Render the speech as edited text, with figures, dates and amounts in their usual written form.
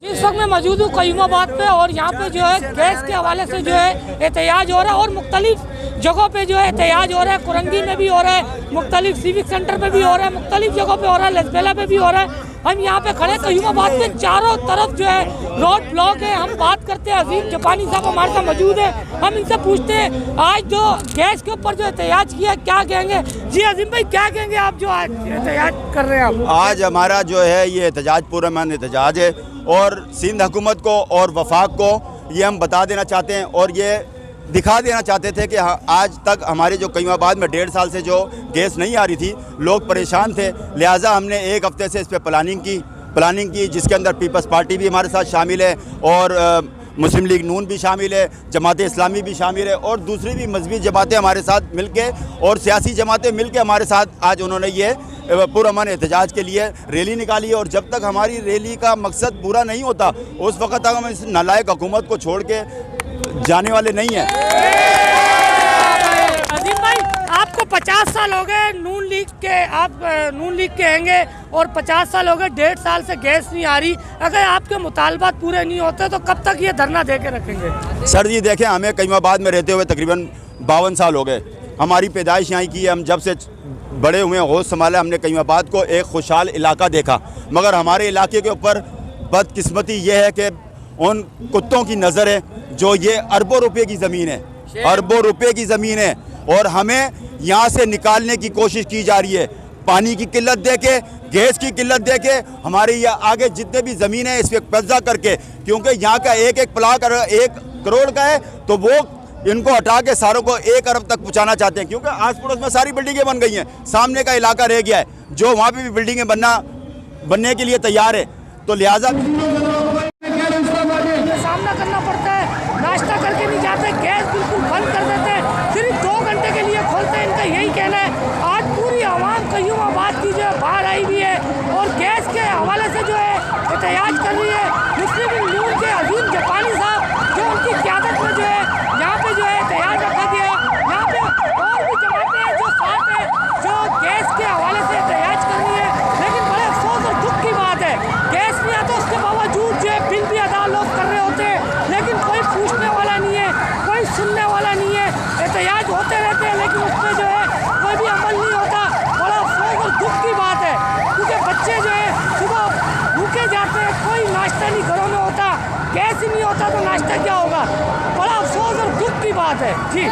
इस वक्त मैं मौजूद हूँ कयूमाबाद पे और यहाँ पे जो है गैस के हवाले से जो है एहतजाज हो रहा है और मुख्तलिफ जगहों पे जो है एहतजाज हो रहा है। कुरंगी में भी हो रहा है, मुख्तलिफ सिविक सेंटर पे भी हो रहा है, मुख्तलिफ जगहों पे हो रहा है, लसबेला पे भी हो रहा है। हम यहाँ पे खड़े कयूमाबाद में चारों तरफ जो है रोड ब्लॉक है। हम बात करते हैं, अजीम जापानी साहब हमारे साथ मौजूद है, हम इनसे पूछते हैं आज जो गैस के ऊपर जो एहतजाज किया क्या कहेंगे। जी अजीम भाई क्या कहेंगे आप जो आज एहतजाज कर रहे हैं आप? आज हमारा जो है ये एहतजाज पुरअमन एहतजाज है और सिंध हुकूमत को और वफाक को ये हम बता देना चाहते हैं और ये दिखा देना चाहते थे कि आज तक हमारे जो कयूमाबाद में 1.5 साल से जो गैस नहीं आ रही थी, लोग परेशान थे। लिहाजा हमने एक हफ्ते से इस पर प्लानिंग की जिसके अंदर पीपल्स पार्टी भी हमारे साथ शामिल है और मुस्लिम लीग नून भी शामिल है, जमात इस्लामी भी शामिल है और दूसरी भी मजहबी जमातें हमारे साथ मिलके और सियासी जमातें मिलके हमारे साथ आज उन्होंने ये पुरअमन एहतजाज के लिए रैली निकाली है। और जब तक हमारी रैली का मकसद पूरा नहीं होता उस वक्त तक हम इस नालायक हुकूमत को छोड़ के जाने वाले नहीं हैं। अजीम भाई आपको 50 साल हो गए नून लीग के, आप नून लीग के हैंगे और 50 साल हो गए 1.5 साल से गैस नहीं आ रही। अगर आपके मुतालबात पूरे नहीं होते तो कब तक ये धरना दे के रखेंगे? सर जी देखें, हमें कयूमाबाद में रहते हुए तकरीबन 52 साल हो गए। हमारी पैदाइश यहाँ की है, हम जब से बड़े हुए होश संभाला हमने कयूमाबाद को एक खुशहाल इलाका देखा। मगर हमारे इलाके के ऊपर बदकिस्मती ये है कि उन कुत्तों की नज़र है जो ये अरबों रुपए की ज़मीन है, अरबों रुपए की ज़मीन है और हमें यहाँ से निकालने की कोशिश की जा रही है। पानी की किल्लत देके, गैस की किल्लत देके, हमारे यहाँ आगे जितने भी ज़मीन है इस पर कब्जा करके, क्योंकि यहाँ का एक प्लाट 1 करोड़ का है तो वो इनको हटा के सारों को 1 अरब तक पहुँचाना चाहते हैं। क्योंकि आस पड़ोस में सारी बिल्डिंगें बन गई हैं, सामने का इलाका रह गया है जो वहाँ पर भी बिल्डिंगें बनने के लिए तैयार है। तो लिहाजा सामना करना पड़ता है, नाश्ता करके नहीं जाते, गैस बिल्कुल बंद कर देते हैं, सिर्फ 2 घंटे के लिए खोलते हैं। इनका यही कहना है। आज पूरी आवाम कयूमाबाद की जो है बाहर आई हुई है और गैस के हवाले से जो है एहतजाज कर रही है। मुस्लिम लीग नून के अजीम जापानी साहब जो उनकी क़यादत में जो है यहाँ पे जो है एहतजाज रखा गया है। यहाँ पे और भी जमातें हैं जो साथ है जो गैस के हवाले से एहतजाज कर रही है। लेकिन बड़े अफसोस और दुख की बात है, गैस नहीं आता उसके बावजूद जो है बिल भी अदा लोग कर रहे होते हैं, लेकिन कोई पूछने वाला नहीं है, कोई सुनने वाला नहीं है। एहतजाज होते रहते हैं लेकिन उसमें जो है कोई भी अमल नहीं होता। बड़ा अफसोस और दुख की बात है क्योंकि बच्चे जो है सुबह भूखे जाते हैं, कोई नाश्ता नहीं घरों में होता, गैस ही नहीं होता तो नाश्ता क्या होगा। बड़ा अफसोस और दुख की बात है। जी